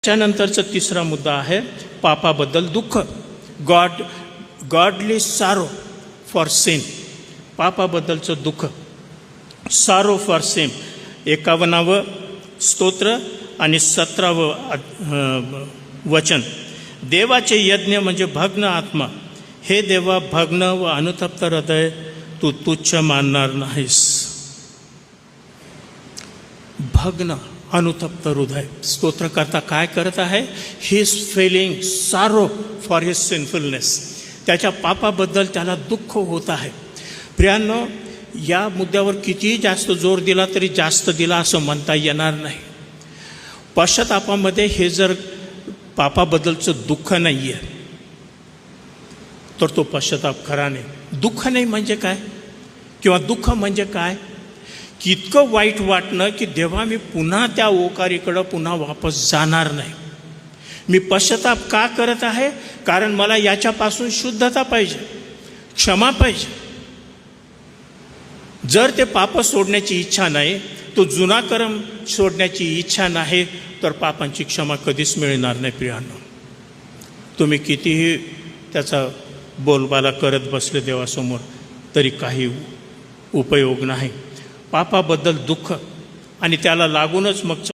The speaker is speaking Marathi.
त्यानंतरचा तिसरा मुद्दा आहे पापाबद्दल दुःख. गॉडली सारो फॉर सिन. पापाबद्दलचं दुःख, सारो फॉर सिन. 51वं स्तोत्र आणि 17वं वचन. देवाचे यज्ञ म्हणजे भग्न आत्मा. हे देवा, भग्न व अनुतप्त हृदय तू तुच्छ मानणार नाहीस. भग्न अनुतप्त हृदय. स्तोत्रकर्ता काय करत आहे? ही इज फिलिंग सारो फॉर हिज सिनफुलनेस. त्याच्या पापाबद्दल त्याला दुःख होत आहे. प्रियांनो, या मुद्द्यावर कितीही जास्त जोर दिला तरी जास्त दिला असं म्हणता येणार नाही. पश्चातापामध्ये हे जर पापाबद्दलचं दुःख नाही आहे तर तो पश्चाताप खरा नाही. दुःख नाही म्हणजे काय, किंवा दुःख म्हणजे काय? की इतकं वाईट वाटणं की देवा, मी पुन्हा त्या ओकारीकडं पुन्हा वापस जाणार नाही. मी पश्चाताप का करत आहे? कारण मला याच्यापासून शुद्धता पाहिजे, क्षमा पाहिजे. जर ते पाप सोडण्याची इच्छा नाही, तो जुना कर्म सोडण्याची इच्छा नाही, तर पापांची क्षमा कधीच मिळणार नाही. प्रियांनो, तुम्ही कितीही त्याचा बोलबाला करत बसले देवासमोर तरी काही उपयोग नाही. पापाबद्दल दुःख आणि त्याला लागूनच मग